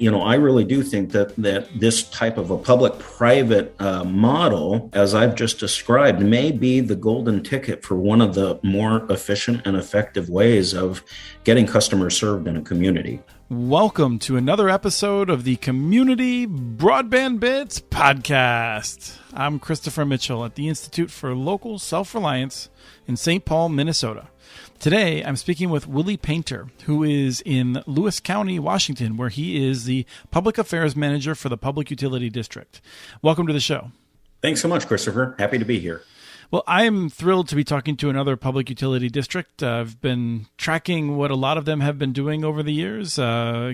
I really do think that this type of a public-private model, as I've just described, may be the golden ticket for one of the more efficient and effective ways of getting customers served in a community. Welcome to another episode of the Community Broadband Bits podcast. I'm Christopher Mitchell at the Institute for Local Self-Reliance in St. Paul, Minnesota. Today, I'm speaking with Willie Painter, who is in Lewis County, Washington, where he is the Public Affairs Manager for the Public Utility District. Welcome to the show. Thanks so much, Christopher. Happy to be here. Well, I'm thrilled to be talking to another public utility district. I've been tracking what a lot of them have been doing over the years,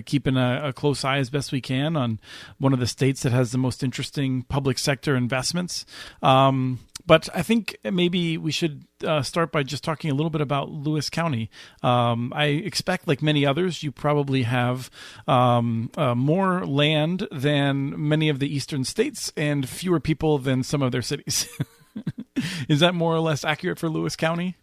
keeping a close eye as best we can on one of the states that has the most interesting public sector investments. But I think maybe we should start by just talking a little bit about Lewis County. I expect, like many others, you probably have more land than many of the eastern states and fewer people than some of their cities. Is that more or less accurate for Lewis County?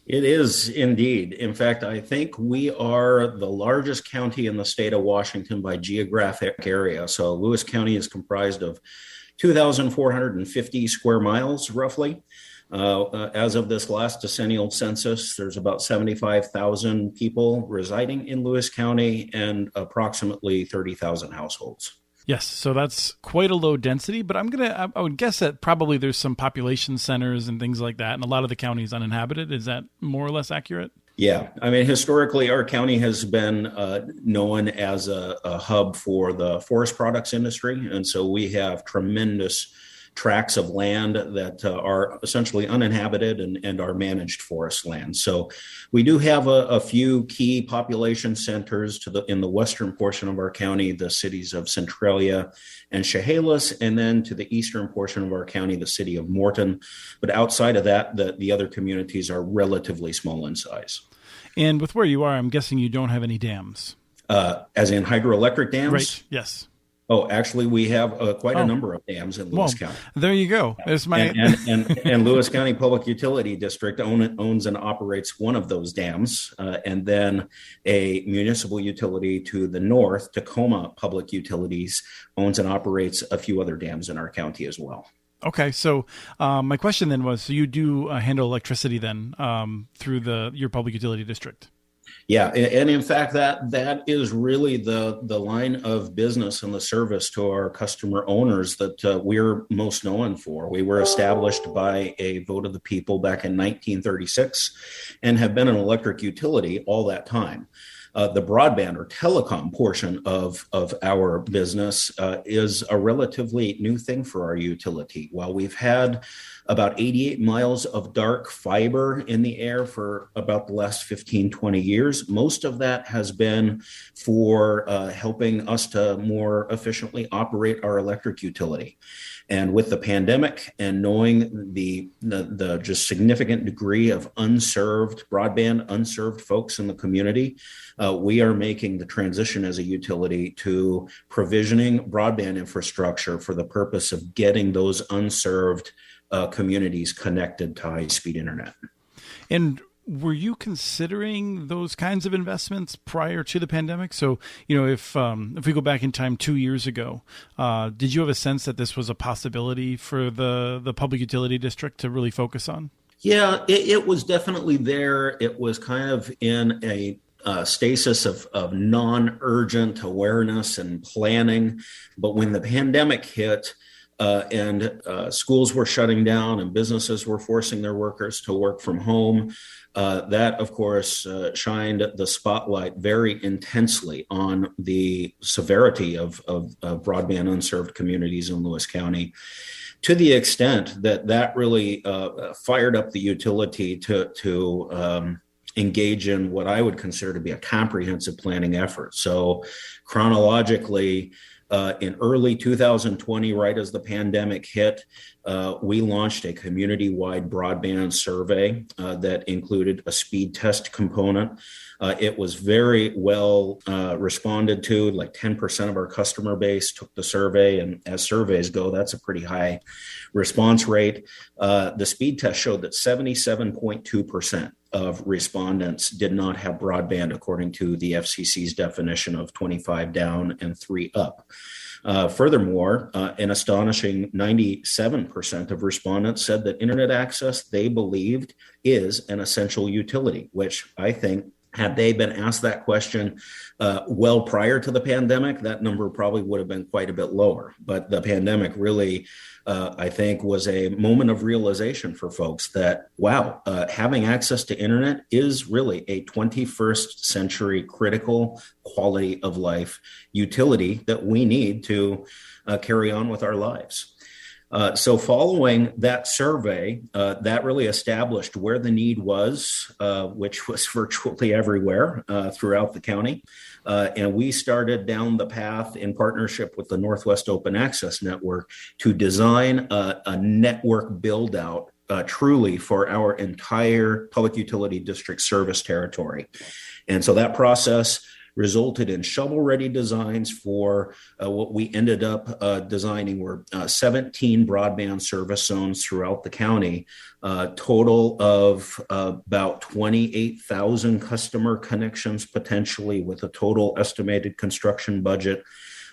It is indeed. In fact, I think we are the largest county in the state of Washington by geographic area. So Lewis County is comprised of 2,450 square miles, roughly. As of this last decennial census, there's about 75,000 people residing in Lewis County and approximately 30,000 households. Yes, so that's quite a low density, but I would guess that probably there's some population centers and things like that, and a lot of the county is uninhabited. Is that more or less accurate? Yeah, I mean, historically, our county has been known as a hub for the forest products industry, and so we have tremendous tracts of land that are essentially uninhabited and are managed forest land. So we do have a few key population centers in the western portion of our county, the cities of Centralia and Chehalis, and then to the eastern portion of our county, the city of Morton. But outside of that, the other communities are relatively small in size. And with where you are, I'm guessing you don't have any dams. As in hydroelectric dams? Right, yes. Oh, actually, we have quite a number of dams in Lewis County. There you go. There's my and Lewis County Public Utility District owns and operates one of those dams, and then a municipal utility to the north, Tacoma Public Utilities, owns and operates a few other dams in our county as well. Okay, so my question then was: so you do handle electricity then through your public utility district? Yeah, and in fact, that is really the line of business and the service to our customer owners that we're most known for. We were established by a vote of the people back in 1936 and have been an electric utility all that time. The broadband or telecom portion of our business is a relatively new thing for our utility. While we've had about 88 miles of dark fiber in the air for about the last 15, 20 years, most of that has been for helping us to more efficiently operate our electric utility. And with the pandemic and knowing the just significant degree of unserved folks in the community, we are making the transition as a utility to provisioning broadband infrastructure for the purpose of getting those unserved communities connected to high-speed internet. And were you considering those kinds of investments prior to the pandemic? So, if we go back in time 2 years ago, did you have a sense that this was a possibility for the public utility district to really focus on? Yeah, it was definitely there. It was kind of in a stasis of non-urgent awareness and planning. But when the pandemic hit, and schools were shutting down and businesses were forcing their workers to work from home, that, of course, shined the spotlight very intensely on the severity of broadband unserved communities in Lewis County, to the extent that really fired up the utility to engage in what I would consider to be a comprehensive planning effort. So chronologically, in early 2020, right as the pandemic hit, we launched a community-wide broadband survey that included a speed test component. It was very well responded to. Like 10% of our customer base took the survey, and as surveys go, that's a pretty high response rate. The speed test showed that 77.2% of respondents did not have broadband according to the FCC's definition of 25 down and 3 up. Furthermore, an astonishing 97% of respondents said that internet access they believed is an essential utility, which I think had they been asked that question well prior to the pandemic, that number probably would have been quite a bit lower. But the pandemic really, I think, was a moment of realization for folks that, wow, having access to internet is really a 21st century critical quality of life utility that we need to carry on with our lives. So following that survey, that really established where the need was, which was virtually everywhere throughout the county. And we started down the path in partnership with the Northwest Open Access Network to design a network build out truly for our entire public utility district service territory. And so that process resulted in shovel-ready designs for what we ended up designing were 17 broadband service zones throughout the county, total of about 28,000 customer connections potentially, with a total estimated construction budget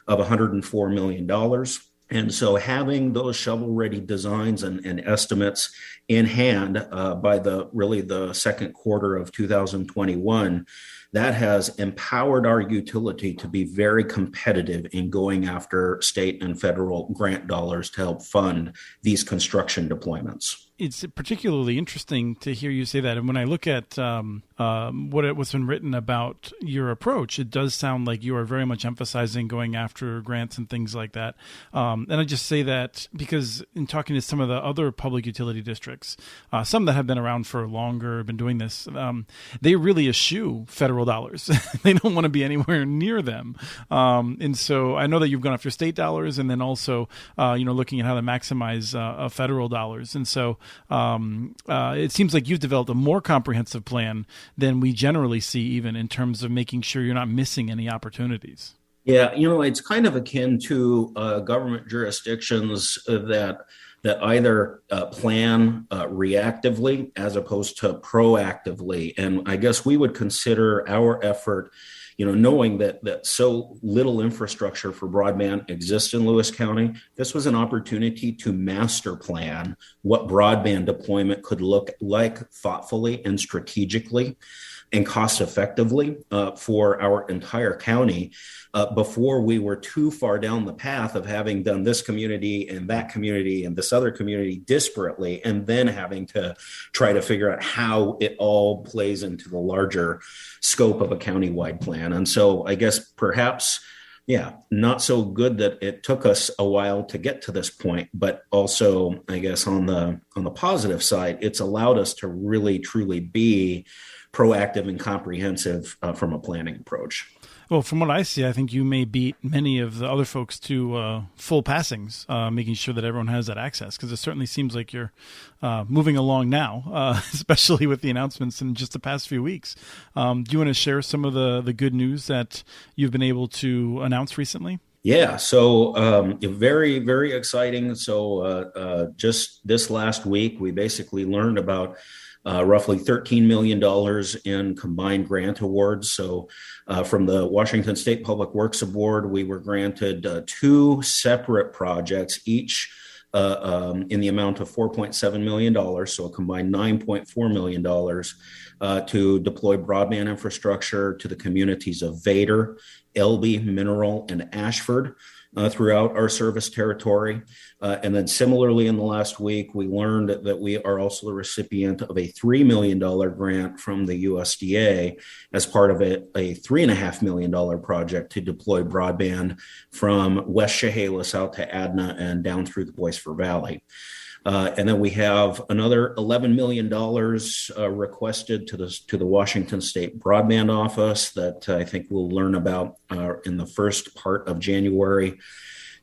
of $104 million. And so having those shovel-ready designs and estimates in hand by the second quarter of 2021, that has empowered our utility to be very competitive in going after state and federal grant dollars to help fund these construction deployments. It's particularly interesting to hear you say that. And when I look at what's been written about your approach, it does sound like you are very much emphasizing going after grants and things like that. And I just say that because in talking to some of the other public utility districts, some that have been around for longer, been doing this, they really eschew federal dollars. They don't want to be anywhere near them. And so I know that you've gone after state dollars and then also, looking at how to maximize federal dollars. And so it seems like you've developed a more comprehensive plan than we generally see, even in terms of making sure you're not missing any opportunities. Yeah, it's kind of akin to government jurisdictions that either plan reactively as opposed to proactively. And I guess we would consider our effort, knowing that so little infrastructure for broadband exists in Lewis County, this was an opportunity to master plan what broadband deployment could look like thoughtfully and strategically and cost effectively for our entire county before we were too far down the path of having done this community and this other community disparately, and then having to try to figure out how it all plays into the larger scope of a countywide plan. And so I guess perhaps, not so good that it took us a while to get to this point, but also I guess on the positive side, it's allowed us to really truly be proactive and comprehensive from a planning approach. Well, from what I see, I think you may beat many of the other folks to full passings, making sure that everyone has that access, because it certainly seems like you're moving along now, especially with the announcements in just the past few weeks. Do you want to share some of the good news that you've been able to announce recently? Yeah, so very, very exciting. So just this last week, we basically learned about roughly $13 million in combined grant awards. So from the Washington State Public Works Board, we were granted two separate projects, each in the amount of $4.7 million, so a combined $9.4 million to deploy broadband infrastructure to the communities of Vader, Elby, Mineral, and Ashford throughout our service territory. And then similarly, in the last week, we learned that we are also the recipient of a $3 million grant from the USDA as part of a $3.5 million project to deploy broadband from West Chehalis out to Adna and down through the Boissefer Valley. And then we have another $11 million requested to the Washington State Broadband Office that I think we'll learn about in the first part of January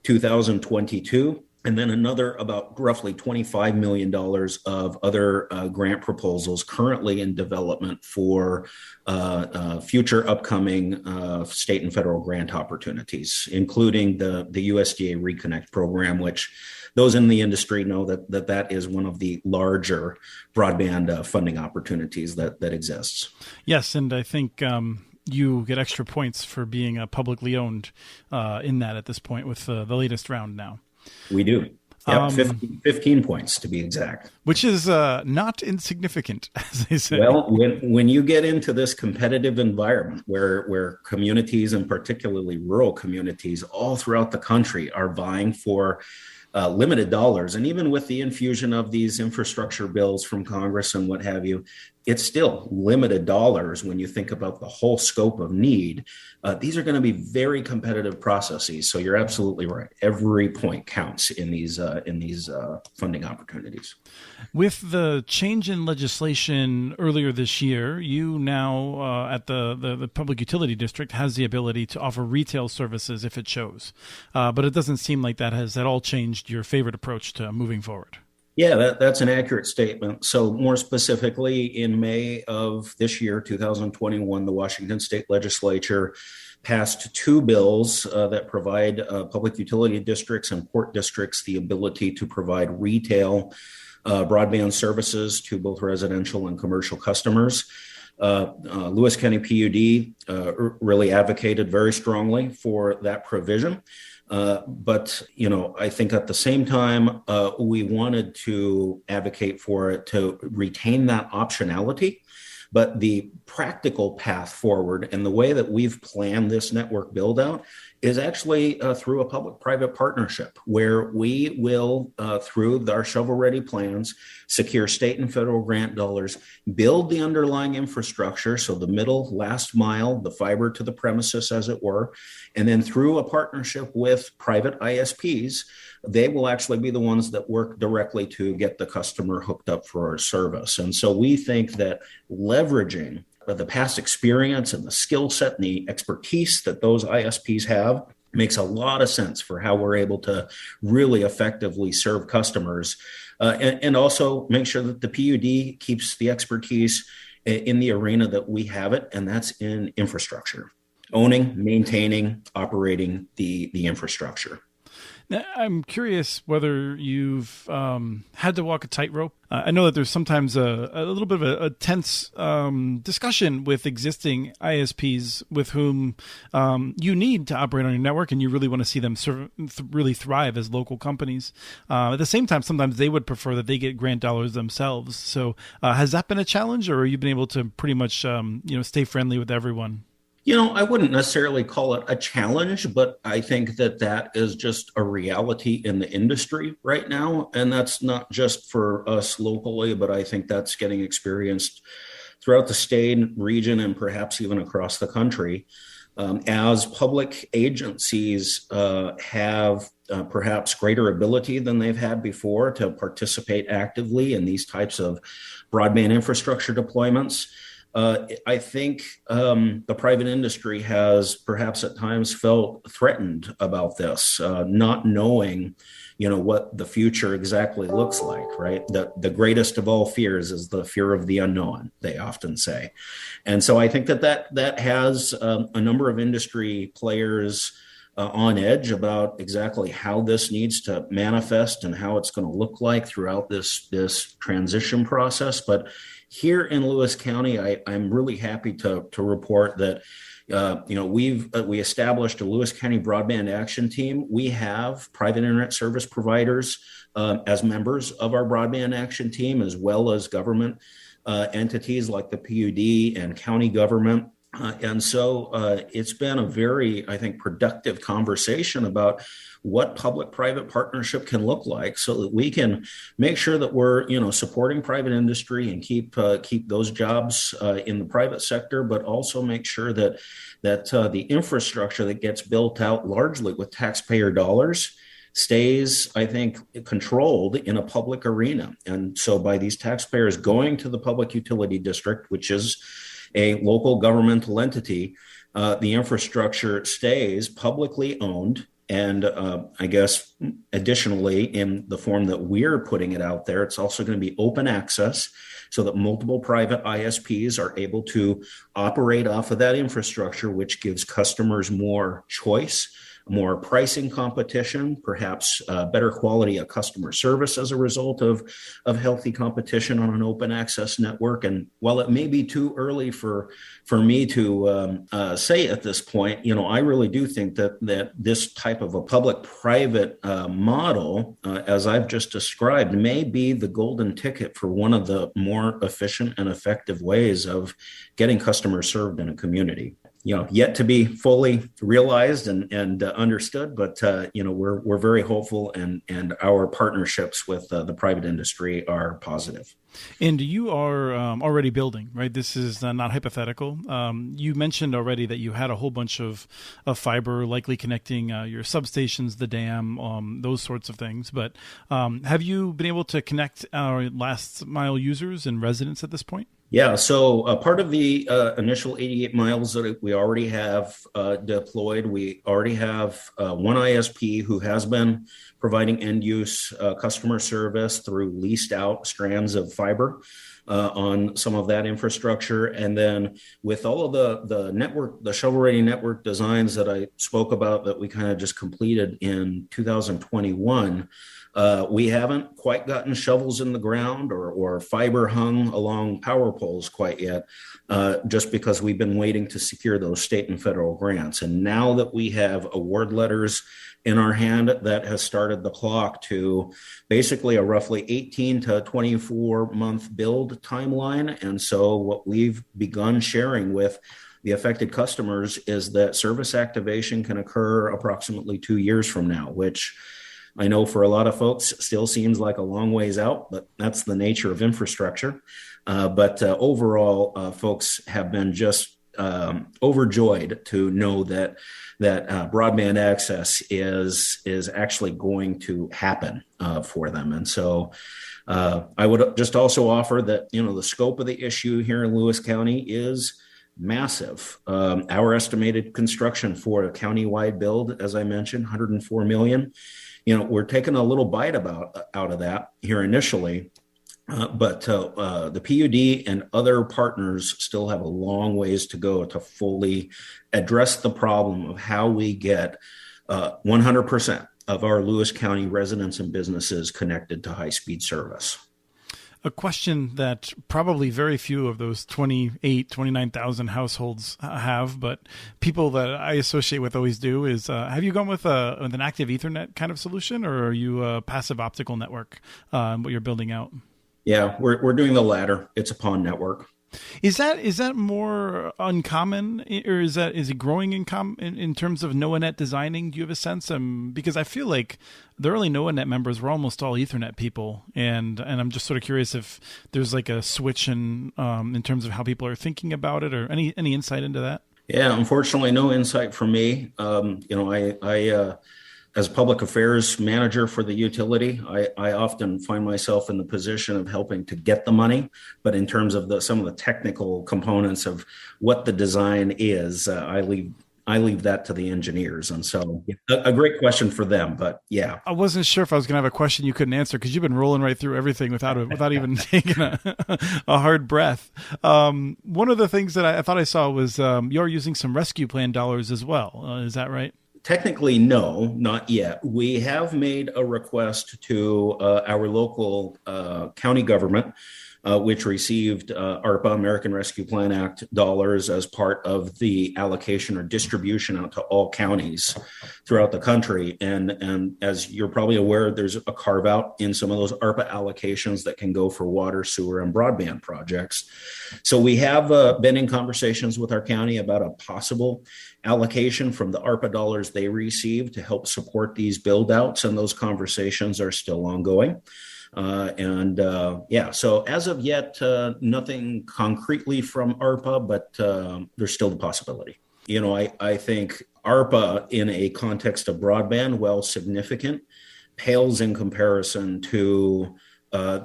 2022. and then another about roughly $25 million of other grant proposals currently in development for future upcoming state and federal grant opportunities, including the USDA Reconnect program, which those in the industry know that is one of the larger broadband funding opportunities that exists. Yes, and I think you get extra points for being publicly owned in that at this point with the latest round now. We do. Yep, 15 points to be exact. Which is not insignificant, as they say. Well, when you get into this competitive environment where communities, and particularly rural communities all throughout the country, are vying for limited dollars, and even with the infusion of these infrastructure bills from Congress and what have you, it's still limited dollars when you think about the whole scope of need. These are going to be very competitive processes. So you're absolutely right. Every point counts in these funding opportunities. With the change in legislation earlier this year, you now at the Public Utility District has the ability to offer retail services if it chose. But it doesn't seem like that has at all changed your favorite approach to moving forward. Yeah, that's an accurate statement. So more specifically, in May of this year, 2021, the Washington State Legislature passed two bills that provide public utility districts and port districts the ability to provide retail broadband services to both residential and commercial customers. Lewis County PUD really advocated very strongly for that provision. But, I think at the same time, we wanted to advocate for it to retain that optionality. But the practical path forward and the way that we've planned this network build out is actually through a public-private partnership where we will, through our shovel-ready plans, secure state and federal grant dollars, build the underlying infrastructure, so the middle, last mile, the fiber to the premises, as it were, and then through a partnership with private ISPs, they will actually be the ones that work directly to get the customer hooked up for our service. And so we think that leveraging the past experience and the skill set and the expertise that those ISPs have makes a lot of sense for how we're able to really effectively serve customers and also make sure that the PUD keeps the expertise in the arena that we have it, and that's in infrastructure, owning, maintaining, operating the infrastructure. Now, I'm curious whether you've had to walk a tightrope. I know that there's sometimes a little bit of a tense discussion with existing ISPs with whom you need to operate on your network, and you really want to see them really thrive as local companies. At the same time, sometimes they would prefer that they get grant dollars themselves. So has that been a challenge, or have you been able to pretty much stay friendly with everyone? I wouldn't necessarily call it a challenge, but I think that is just a reality in the industry right now. And that's not just for us locally, but I think that's getting experienced throughout the state, region, and perhaps even across the country. As public agencies have perhaps greater ability than they've had before to participate actively in these types of broadband infrastructure deployments, I think the private industry has perhaps at times felt threatened about this, not knowing, what the future exactly looks like, right? The greatest of all fears is the fear of the unknown, they often say. And so I think that has a number of industry players on edge about exactly how this needs to manifest and how it's going to look like throughout this transition process. But here in Lewis County, I'm really happy to report that we established a Lewis County Broadband Action Team. We have private internet service providers as members of our Broadband Action Team, as well as government entities like the PUD and county government. And so it's been a very, I think, productive conversation about what public-private partnership can look like so that we can make sure that we're, supporting private industry and keep those jobs in the private sector, but also make sure that the infrastructure that gets built out largely with taxpayer dollars stays, I think, controlled in a public arena. And so by these taxpayers going to the public utility district, which is a local governmental entity, the infrastructure stays publicly owned And I guess additionally, in the form that we're putting it out there, it's also going to be open access so that multiple private ISPs are able to operate off of that infrastructure, which gives customers more choice, more pricing competition, perhaps better quality of customer service as a result of healthy competition on an open access network. And while it may be too early for me to say at this point, I really do think that this type of a public-private model, as I've just described, may be the golden ticket for one of the more efficient and effective ways of getting customers served in a community. Yet to be fully realized and understood, but we're very hopeful, and our partnerships with the private industry are positive. And you are already building, right? This is not hypothetical. You mentioned already that you had a whole bunch of fiber, likely connecting your substations, the dam, those sorts of things. But have you been able to connect our last mile users and residents at this point? Yeah, so part of the initial 88 miles that we already have deployed, we already have one ISP who has been providing end-use customer service through leased out strands of fiber on some of that infrastructure. And then with all of the network, the shovel-ready network designs that I spoke about that we kind of just completed in 2021, we haven't quite gotten shovels in the ground or fiber hung along power poles quite yet, just because we've been waiting to secure those state and federal grants. And now that we have award letters in our hand, that has started the clock to basically a roughly 18 to 24 month build timeline. And so what we've begun sharing with the affected customers is that service activation can occur approximately 2 years from now, which I know for a lot of folks still seems like a long ways out, but that's the nature of infrastructure. But overall, folks have been just overjoyed to know that broadband access is actually going to happen for them. And so I would just also offer that, the scope of the issue here in Lewis County is massive. Our estimated construction for a countywide build, as I mentioned, 104 million. We're taking a little bite out of that here initially, but the PUD and other partners still have a long ways to go to fully address the problem of how we get 100% of our Lewis County residents and businesses connected to high-speed service. A question that probably very few of those 29,000 households have, but people that I associate with always do is, have you gone with an active Ethernet kind of solution, or are you a passive optical network, what you're building out? Yeah, we're doing the latter. It's a PON network. Is that more uncommon, or is it growing in terms of NoaNet designing? Do you have a sense? Because I feel like the early NoaNet members were almost all Ethernet people, and I'm just sort of curious if there's like a switch in terms of how people are thinking about it, or any insight into that. Yeah, unfortunately, no insight from me. I as a public affairs manager for the utility, I often find myself in the position of helping to get the money. But in terms of some of the technical components of what the design is, I leave that to the engineers. And so a great question for them. But yeah. I wasn't sure if I was going to have a question you couldn't answer, because you've been rolling right through everything without even taking a hard breath. One of the things that I thought I saw was you're using some rescue plan dollars as well. Is that right? Technically, no, not yet. We have made a request to our local county government, which received ARPA, American Rescue Plan Act dollars as part of the allocation or distribution out to all counties throughout the country. And as you're probably aware, there's a carve out in some of those ARPA allocations that can go for water, sewer, and broadband projects. So we have been in conversations with our county about a possible allocation from the ARPA dollars they receive to help support these build outs. And those conversations are still ongoing. So as of yet, nothing concretely from ARPA, but there's still the possibility. I think ARPA in a context of broadband, while significant, pales in comparison to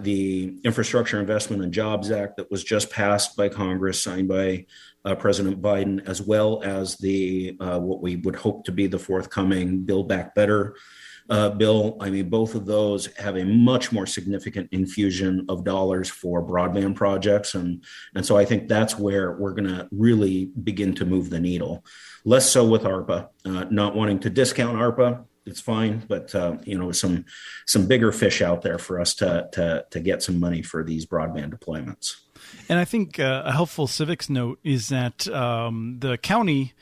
the Infrastructure Investment and Jobs Act that was just passed by Congress, signed by President Biden, as well as the what we would hope to be the forthcoming Build Back Better bill. I mean, both of those have a much more significant infusion of dollars for broadband projects. And so I think that's where we're going to really begin to move the needle. Less so with ARPA, not wanting to discount ARPA. It's fine, but some bigger fish out there for us to get some money for these broadband deployments. And I think a helpful civics note is that the county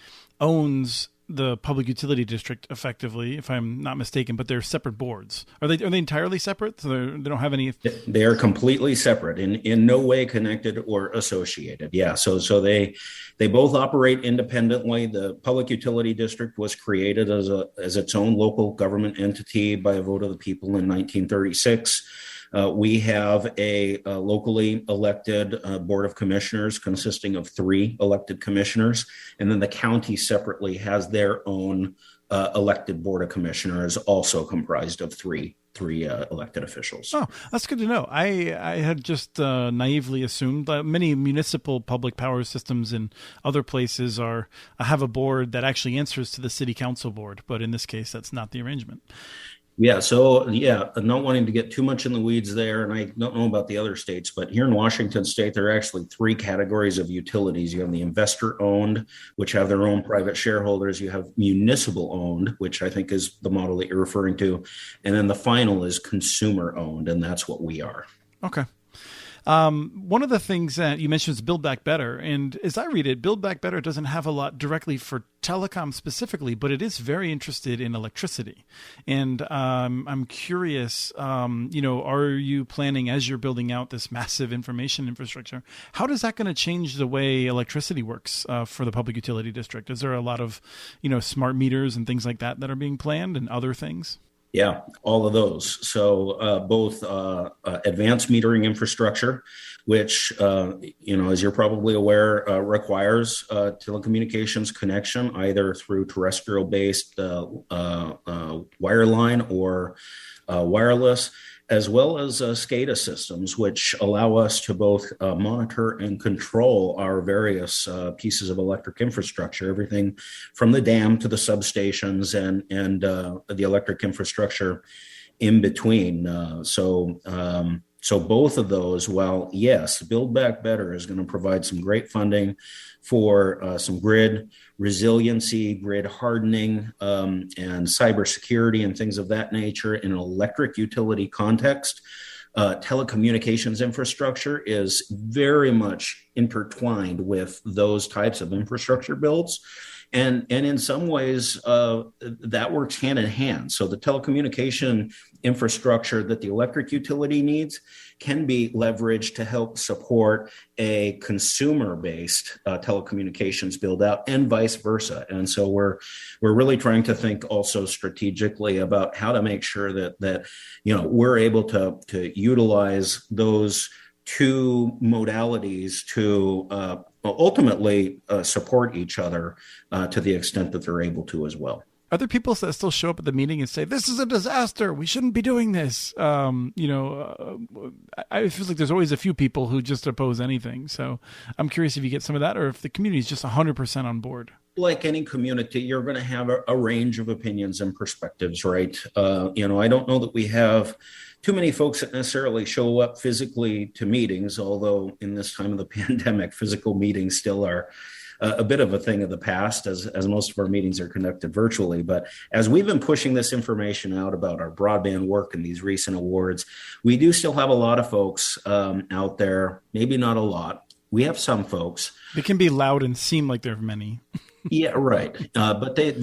owns the public utility district effectively, if I'm not mistaken, but they're separate boards. Are they entirely separate? So they don't have any. They are completely separate, in no way connected or associated. Yeah, so they both operate independently. The public utility district was created as its own local government entity by a vote of the people in 1936. We have a locally elected board of commissioners consisting of 3 elected commissioners, and then the county separately has their own elected board of commissioners, also comprised of three elected officials. Oh, that's good to know. I had just naively assumed that many municipal public power systems in other places have a board that actually answers to the city council board, but in this case, that's not the arrangement. Yeah, so not wanting to get too much in the weeds there, and I don't know about the other states, but here in Washington state, there are actually 3 categories of utilities. You have the investor-owned, which have their own private shareholders. You have municipal-owned, which I think is the model that you're referring to. And then the final is consumer-owned, and that's what we are. Okay. One of the things that you mentioned is Build Back Better. And as I read it, Build Back Better doesn't have a lot directly for telecom specifically, but it is very interested in electricity. And I'm curious, are you planning, as you're building out this massive information infrastructure, how is that going to change the way electricity works for the public utility district? Is there a lot of, smart meters and things like that are being planned and other things? Yeah, all of those. So both advanced metering infrastructure, which, as you're probably aware, requires telecommunications connection either through terrestrial-based wireline or wireless, as well as SCADA systems, which allow us to both monitor and control our various pieces of electric infrastructure, everything from the dam to the substations and the electric infrastructure in between. So both of those, while yes, Build Back Better is going to provide some great funding for some grid resiliency, grid hardening, and cybersecurity and things of that nature in an electric utility context. Telecommunications infrastructure is very much intertwined with those types of infrastructure builds. And in some ways, that works hand in hand. So the telecommunication infrastructure that the electric utility needs can be leveraged to help support a consumer-based telecommunications build out, and vice versa. And so we're really trying to think also strategically about how to make sure that we're able to utilize those 2 modalities to ultimately support each other to the extent that they're able to as well. Are there people that still show up at the meeting and say, this is a disaster, we shouldn't be doing this? I feel like there's always a few people who just oppose anything. So I'm curious if you get some of that, or if the community is just 100% on board. Like any community, you're going to have a range of opinions and perspectives, right? I don't know that we have too many folks that necessarily show up physically to meetings, although in this time of the pandemic, physical meetings still are a bit of a thing of the past, as most of our meetings are conducted virtually. But as we've been pushing this information out about our broadband work and these recent awards, we do still have a lot of folks out there, maybe not a lot. We have some folks. They can be loud and seem like there are many. Yeah, right. But they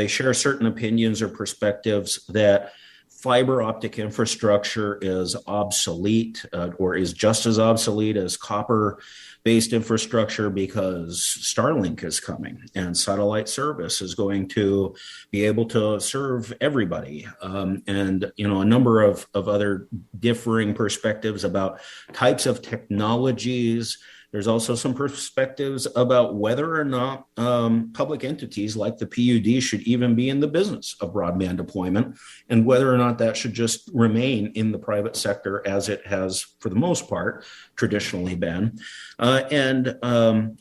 share certain opinions or perspectives that fiber optic infrastructure is obsolete or is just as obsolete as copper-based infrastructure because Starlink is coming and satellite service is going to be able to serve everybody. And a number of other differing perspectives about types of technologies There's also some perspectives about whether or not public entities like the PUD should even be in the business of broadband deployment, and whether or not that should just remain in the private sector as it has, for the most part, traditionally been. We're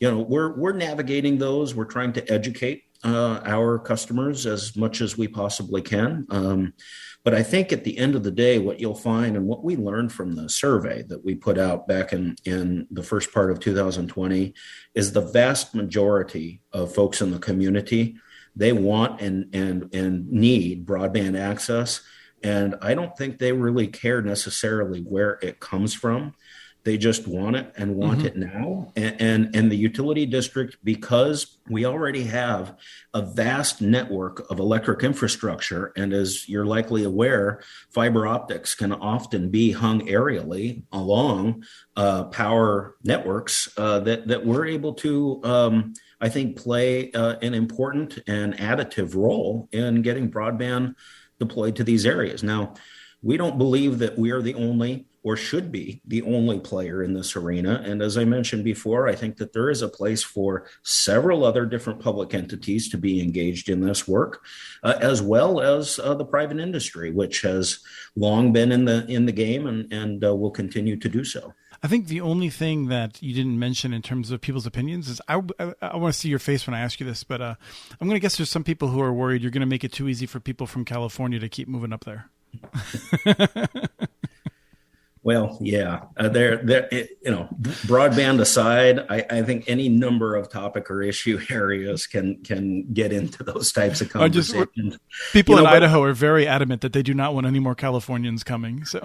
navigating those. We're trying to educate our customers as much as we possibly can. But I think at the end of the day, what you'll find and what we learned from the survey that we put out back in the first part of 2020 is the vast majority of folks in the community, they want and need broadband access. And I don't think they really care necessarily where it comes from. They just want it and want it now. And the utility district, because we already have a vast network of electric infrastructure, and as you're likely aware, fiber optics can often be hung aerially along power networks that we're able to, I think, play an important and additive role in getting broadband deployed to these areas. Now, we don't believe that we are the only or should be the only player in this arena. And as I mentioned before, I think that there is a place for several other different public entities to be engaged in this work, as well as the private industry, which has long been in the game and will continue to do so. I think the only thing that you didn't mention in terms of people's opinions is I want to see your face when I ask you this, but I'm going to guess there's some people who are worried you're going to make it too easy for people from California to keep moving up there. Well, yeah, broadband aside, I think any number of topic or issue areas can get into those types of conversations. People in Idaho are very adamant that they do not want any more Californians coming. So,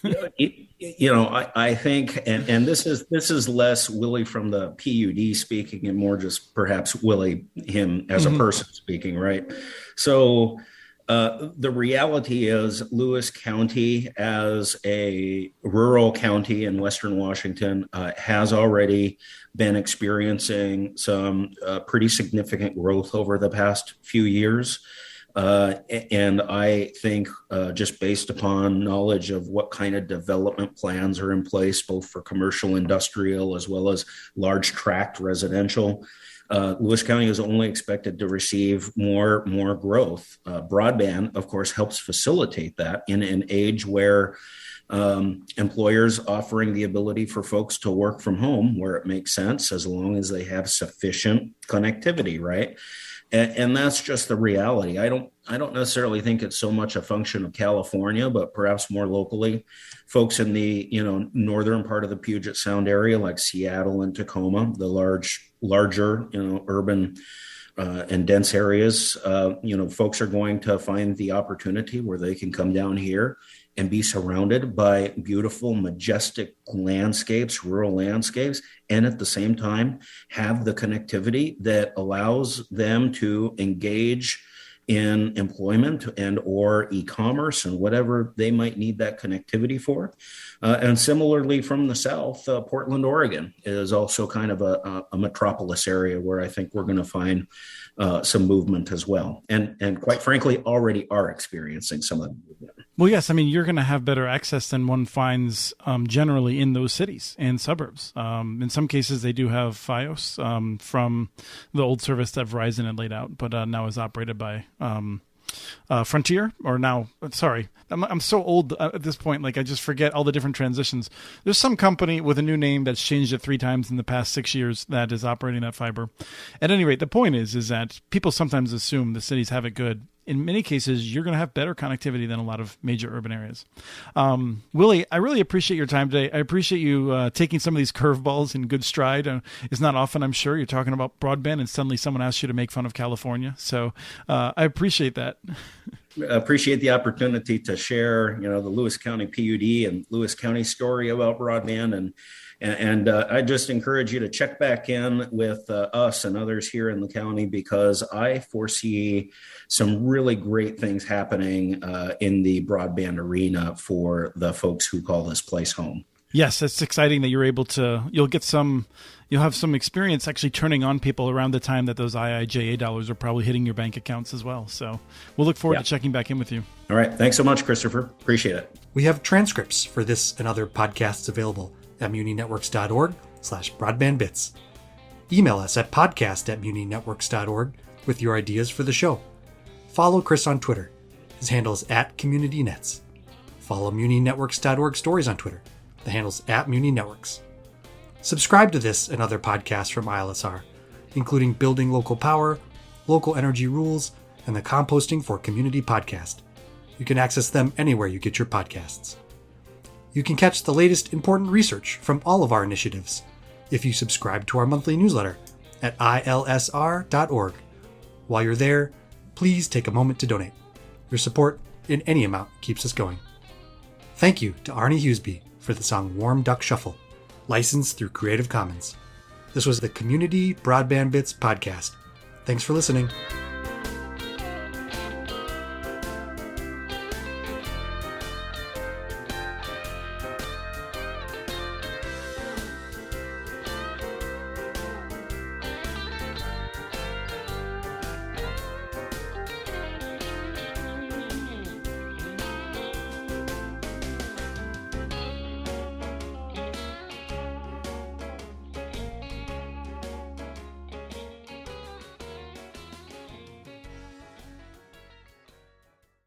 I think, and this is less Willie from the PUD speaking, and more just perhaps Willie him as a person speaking, right? So. The reality is Lewis County, as a rural county in Western Washington, has already been experiencing some pretty significant growth over the past few years. And I think just based upon knowledge of what kind of development plans are in place, both for commercial, industrial, as well as large tract residential, Lewis County is only expected to receive more growth. Broadband, of course, helps facilitate that in an age where employers offering the ability for folks to work from home where it makes sense, as long as they have sufficient connectivity, right? And that's just the reality. I don't necessarily think it's so much a function of California, but perhaps more locally, folks in the northern part of the Puget Sound area, like Seattle and Tacoma, the larger urban and dense areas. Folks are going to find the opportunity where they can come down here and be surrounded by beautiful, majestic landscapes, rural landscapes, and at the same time have the connectivity that allows them to engage in employment and or e-commerce and whatever they might need that connectivity for. And similarly from the south, Portland, Oregon is also kind of a metropolis area where I think we're going to find some movement as well. And quite frankly, already are experiencing some of the movement. Well, yes. I mean, you're going to have better access than one finds generally in those cities and suburbs. In some cases, they do have Fios from the old service that Verizon had laid out, but now is operated by Frontier, or now, sorry, I'm so old at this point, like I just forget all the different transitions. There's some company with a new name that's changed it 3 times in the past 6 years that is operating that fiber. At any rate, the point is that people sometimes assume the cities have it good. In many cases, you're going to have better connectivity than a lot of major urban areas. Willie, I really appreciate your time today. I appreciate you taking some of these curveballs in good stride. It's not often, I'm sure, you're talking about broadband and suddenly someone asks you to make fun of California. So I appreciate that. I appreciate the opportunity to share, the Lewis County PUD and Lewis County story about broadband. And I just encourage you to check back in with us and others here in the county, because I foresee some really great things happening in the broadband arena for the folks who call this place home. Yes, it's exciting that you're able to, you'll have some experience actually turning on people around the time that those IIJA dollars are probably hitting your bank accounts as well. So we'll look forward to checking back in with you. All right. Thanks so much, Christopher. Appreciate it. We have transcripts for this and other podcasts available at muninetworks.org podcast@muninetworks.org/broadbandbits. Email us at podcast@muninetworks.org with your ideas for the show. Follow Chris on Twitter. His handle is @CommunityNets. Follow muninetworks.org stories on Twitter. The handle's @muninetworks. Subscribe to this and other podcasts from ILSR, including Building Local Power, Local Energy Rules, and the Composting for Community podcast. You can access them anywhere you get your podcasts. You can catch the latest important research from all of our initiatives if you subscribe to our monthly newsletter at ilsr.org. While you're there, please take a moment to donate. Your support in any amount keeps us going. Thank you to Arnie Hughesby for the song Warm Duck Shuffle, licensed through Creative Commons. This was the Community Broadband Bits podcast. Thanks for listening.